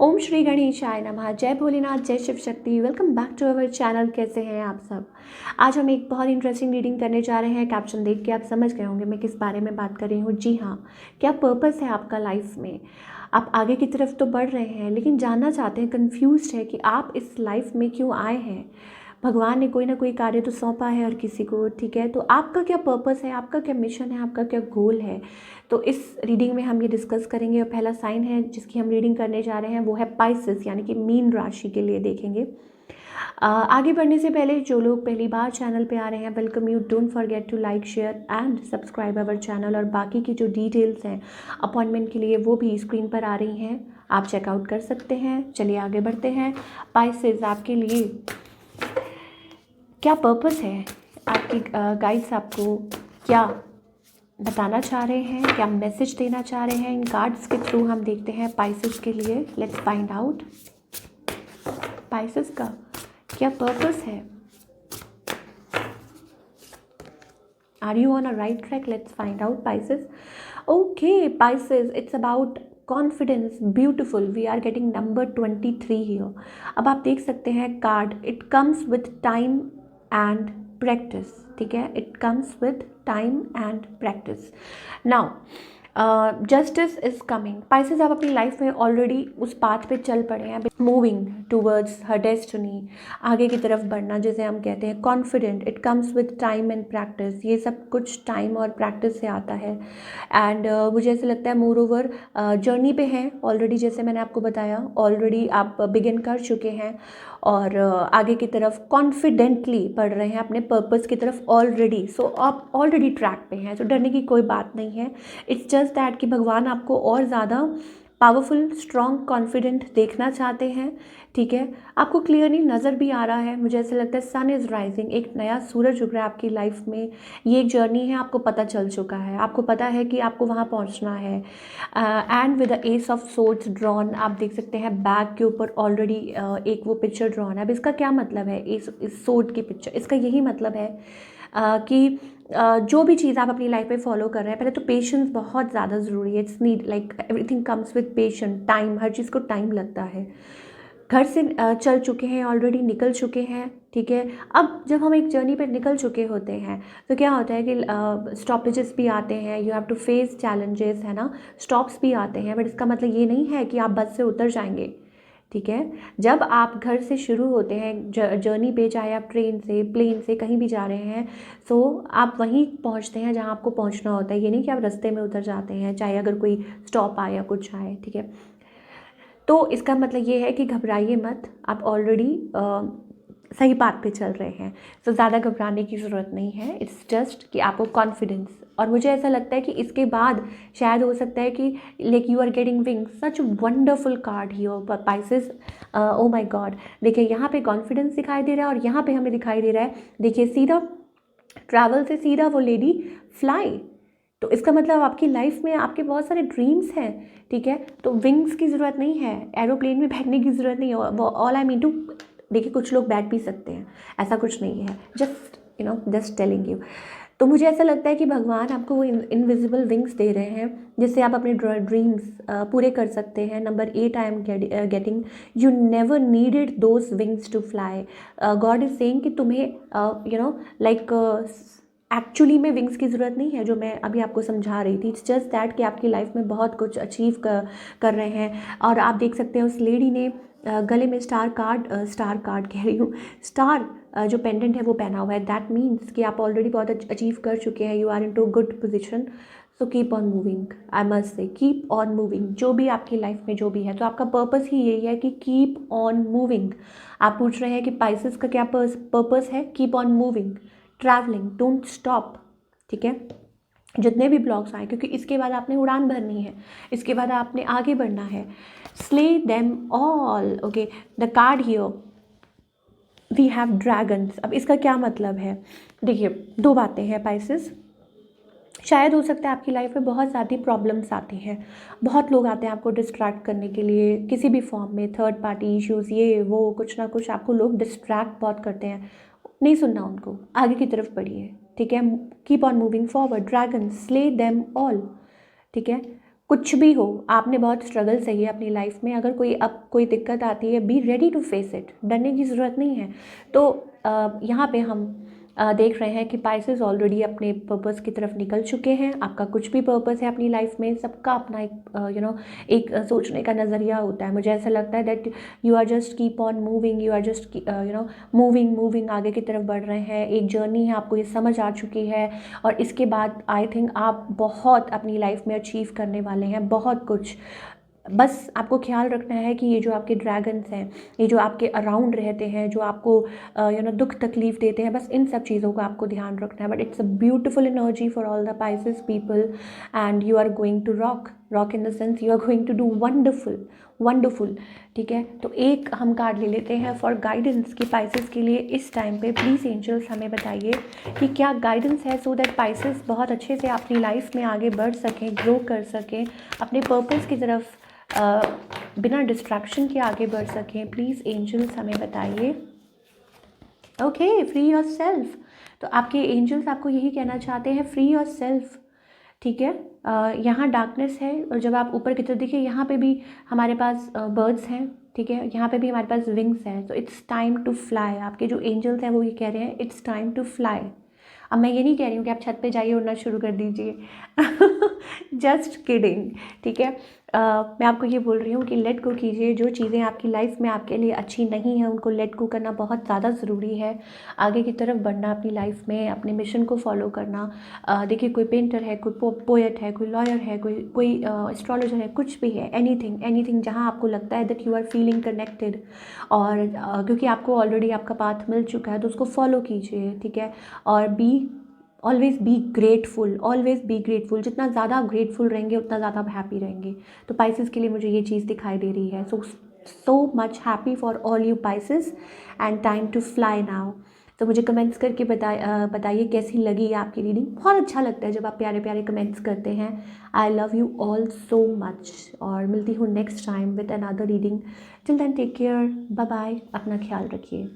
ओम श्री गणेशाय नमः। जय भोलेनाथ, जय Shiv Shakti. Welcome back to our channel. कैसे हैं आप सब? आज हम एक बहुत इंटरेस्टिंग रीडिंग करने जा रहे हैं। कैप्शन देख के आप समझ गए होंगे मैं किस बारे में बात कर रही हूँ। जी हाँ, क्या पर्पस है आपका लाइफ में? आप आगे की तरफ तो बढ़ रहे हैं लेकिन जानना चाहते हैं, कन्फ्यूज्ड है कि आप इस लाइफ में क्यों आए हैं। भगवान ने कोई ना कोई कार्य तो सौंपा है हर किसी को, ठीक है। तो आपका क्या पर्पस है, आपका क्या मिशन है, आपका क्या गोल है? तो इस रीडिंग में हम ये डिस्कस करेंगे। और पहला साइन है जिसकी हम रीडिंग करने जा रहे हैं वो है पाइसेस, यानी कि मीन राशि के लिए देखेंगे। आगे बढ़ने से पहले जो लोग पहली बार चैनल पे आ रहे हैं, welcome you. Don't forget to like, share and subscribe our channel. और बाकी की जो डिटेल्स हैं अपॉइंटमेंट के लिए वो भी स्क्रीन पर आ रही हैं, आप चेकआउट कर सकते हैं। चलिए आगे बढ़ते हैं। पाइसेस, आपके लिए क्या पर्पस है? आपकी गाइड्स आपको क्या बताना चाह रहे हैं, क्या मैसेज देना चाह रहे हैं? इन कार्ड्स के थ्रू हम देखते हैं पाइसेस के लिए। लेट्स फाइंड आउट पाइसेस का क्या पर्पस है। Are you on a right track? Let's find out Pisces. Okay Pisces, it's about confidence. Beautiful, we are getting number 23 here. अब आप देख सकते हैं card, it comes with time and practice, ठीक है। It comes with time and practice. Now justice is coming. Pisces, आप अपनी life में ऑलरेडी उस पाथ पे चल पड़े हैं, मूविंग टूवर्ड्स हर डेस्टिनी, आगे की तरफ बढ़ना जिसे हम कहते हैं। Confident, it comes with time and practice. ये सब कुछ टाइम और प्रैक्टिस से आता है। एंड मुझे ऐसे लगता है मोर ओवर जर्नी पे हैं ऑलरेडी, जैसे मैंने आपको बताया। ऑलरेडी आप बिगिन कर चुके हैं और आगे की तरफ कॉन्फिडेंटली बढ़ रहे हैं अपने पर्पस की तरफ ऑलरेडी। सो आप ऑलरेडी ट्रैक पे हैं, तो डरने की कोई बात नहीं है। इट्स जस्ट दैट कि भगवान आपको और ज़्यादा पावरफुल, स्ट्रॉन्ग, कॉन्फिडेंट देखना चाहते हैं, ठीक है। आपको क्लियरली नज़र भी आ रहा है, मुझे ऐसा लगता है सन इज़ राइजिंग, एक नया सूरज उग रहा है आपकी लाइफ में। ये एक जर्नी है, आपको पता चल चुका है, आपको पता है कि आपको वहाँ पहुँचना है। And with the S of swords drawn, आप देख सकते हैं बैक के ऊपर ऑलरेडी एक वो पिक्चर ड्रॉन है। अब इसका क्या मतलब है? इस सोर्ड की पिक्चर, इसका यही मतलब है कि जो भी चीज़ आप अपनी लाइफ में फॉलो कर रहे हैं, पहले तो पेशेंस बहुत ज़्यादा ज़रूरी है। It's need, like everything comes with patience, time, हर चीज़ को टाइम लगता है। घर से चल चुके हैं ऑलरेडी, निकल चुके हैं, ठीक है। अब जब हम एक जर्नी पे निकल चुके होते हैं तो क्या होता है कि स्टॉपेजेस भी आते हैं, you have to face challenges, है ना। स्टॉप्स भी आते हैं, बट इसका मतलब ये नहीं है कि आप बस से उतर जाएंगे, ठीक है। जब आप घर से शुरू होते हैं जर्नी पे, चाहे आप ट्रेन से, प्लेन से, कहीं भी जा रहे हैं, सो आप वहीं पहुंचते हैं जहां आपको पहुंचना होता है। ये नहीं कि आप रास्ते में उतर जाते हैं, चाहे अगर कोई स्टॉप आए या कुछ आए, ठीक है। तो इसका मतलब ये है कि घबराइए मत, आप ऑलरेडी सही बात पे चल रहे हैं। तो ज़्यादा घबराने की ज़रूरत नहीं है। इट्स जस्ट कि आपको कॉन्फिडेंस, और मुझे ऐसा लगता है कि इसके बाद शायद हो सकता है कि like you are getting wings. Such wonderful card here Pisces. Oh my God, देखिए यहाँ पे कॉन्फिडेंस दिखाई दे रहा है और यहाँ पे हमें दिखाई दे रहा है, देखिए सीधा ट्रैवल से सीधा वो लेडी फ्लाई। तो इसका मतलब आपकी लाइफ में आपके बहुत सारे ड्रीम्स हैं, ठीक है। तो विंग्स की ज़रूरत नहीं है, एरोप्लेन में बैठने की ज़रूरत नहीं है। वो ऑल आई मीन टू, देखिए कुछ लोग बैठ भी सकते हैं, ऐसा कुछ नहीं है। Just just telling you. तो मुझे ऐसा लगता है कि भगवान आपको वो इनविजिबल विंग्स दे रहे हैं जिससे आप अपने ड्रीम्स पूरे कर सकते हैं। Number 8 I am getting, you never needed those wings to fly. God is saying कि तुम्हें लाइक एक्चुअली में विंग्स की ज़रूरत नहीं है, जो मैं अभी आपको समझा रही थी। इट्स जस्ट दैट कि आपकी लाइफ में बहुत कुछ अचीव कर रहे हैं। और आप देख सकते हैं उस लेडी ने गले में स्टार कार्ड कह रही हूँ, स्टार जो पेंडेंट है वो पहना हुआ है। दैट मीन्स कि आप ऑलरेडी बहुत अचीव कर चुके हैं, you are in to good position. So keep on moving, I must say keep on moving. जो भी आपकी लाइफ में जो भी है, तो आपका पर्पस ही यही है कि कीप ऑन मूविंग। आप पूछ रहे हैं कि पाइसेस का क्या पर्पस है? Keep on moving, travelling, don't stop, ठीक है। जितने भी ब्लॉग्स आए, क्योंकि इसके बाद आपने उड़ान भरनी है, इसके बाद आपने आगे बढ़ना है। Slay them all. Okay, the card here, we have dragons. अब इसका क्या मतलब है? देखिए दो बातें हैं पाइसेस। शायद हो सकता है आपकी लाइफ में बहुत ज़्यादा प्रॉब्लम्स आती हैं, बहुत लोग आते हैं आपको डिस्ट्रैक्ट करने के लिए किसी भी फॉर्म में, थर्ड पार्टी इश्यूज़, ये वो, कुछ ना कुछ आपको लोग डिस्ट्रैक्ट बहुत करते हैं। नहीं सुनना उनको, आगे की तरफ बढ़िए, ठीक है। Keep on moving forward, dragon slay them all, ठीक है। कुछ भी हो, आपने बहुत स्ट्रगल सही है अपनी लाइफ में, अगर कोई अब कोई दिक्कत आती है, be ready to face it, डरने की ज़रूरत नहीं है। तो यहाँ पे हम देख रहे हैं कि पाइसेस ऑलरेडी अपने पर्पस की तरफ निकल चुके हैं। आपका कुछ भी पर्पस है अपनी लाइफ में, सबका अपना एक एक सोचने का नज़रिया होता है। मुझे ऐसा लगता है that you are just keep on moving, you are just moving आगे की तरफ बढ़ रहे हैं। एक जर्नी है, आपको ये समझ आ चुकी है, और इसके बाद आई थिंक आप बहुत अपनी लाइफ में अचीव करने वाले हैं, बहुत कुछ। बस आपको ख्याल रखना है कि ये जो आपके ड्रैगन्स हैं, ये जो आपके अराउंड रहते हैं, जो आपको दुख तकलीफ़ देते हैं, बस इन सब चीज़ों का आपको ध्यान रखना है। But it's a beautiful energy for all the Pisces people, and you are going to rock in the sense you are going to do wonderful. ठीक है, तो एक हम कार्ड ले लेते हैं फॉर गाइडेंस कि पाइसेस के लिए इस टाइम पे प्लीज़ एंजल्स हमें बताइए कि क्या गाइडेंस है, सो दैट पाइसेस बहुत अच्छे से अपनी लाइफ में आगे बढ़ सकें, ग्रो कर सकें, अपने पर्पस की तरफ बिना डिस्ट्रैक्शन के आगे बढ़ सकें। प्लीज़ एंजल्स हमें बताइए। Okay, free your self. तो आपके एंजल्स आपको यही कहना चाहते हैं, फ्री योर सेल्फ। ठीक है, यहाँ डार्कनेस है, और जब आप ऊपर की तरफ देखिए, यहाँ पे भी हमारे पास बर्ड्स हैं। ठीक है, यहाँ पे भी हमारे पास विंग्स हैं। तो इट्स टाइम टू फ्लाई। आपके जो एंजल्स हैं वो ये कह रहे हैं, इट्स टाइम टू फ्लाई। अब मैं ये नहीं कह रही हूँ कि आप छत पे जाइए, उड़ना शुरू कर दीजिए। Just kidding. ठीक है, मैं आपको ये बोल रही हूँ कि लेट गो कीजिए। जो चीज़ें आपकी लाइफ में आपके लिए अच्छी नहीं हैं, उनको लेट गो करना बहुत ज़्यादा ज़रूरी है। आगे की तरफ बढ़ना अपनी लाइफ में, अपने मिशन को फॉलो करना। देखिए, कोई पेंटर है, कोई पोएट है, कोई लॉयर है, कोई एस्ट्रोलॉजर है, कुछ भी है, एनीथिंग जहाँ आपको लगता है that you are feeling connected, और क्योंकि आपको ऑलरेडी आपका पाथ मिल चुका है, तो उसको फॉलो कीजिए। ठीक है, और ऑलवेज़ बी ग्रेटफुल। जितना ज़्यादा आप ग्रेटफुल रहेंगे, उतना ज़्यादा आप हैप्पी रहेंगे। तो पाइसेस के लिए मुझे ये चीज़ दिखाई दे रही है। So much happy for all you Pisces, and time to fly now. तो मुझे कमेंट्स करके बताइए कैसी लगी आपकी रीडिंग। बहुत अच्छा लगता है जब आप प्यारे प्यारे कमेंट्स करते हैं। I love you all so much, और मिलती हूँ next time with another reading. Till then take care, bye bye, अपना ख्याल रखिए।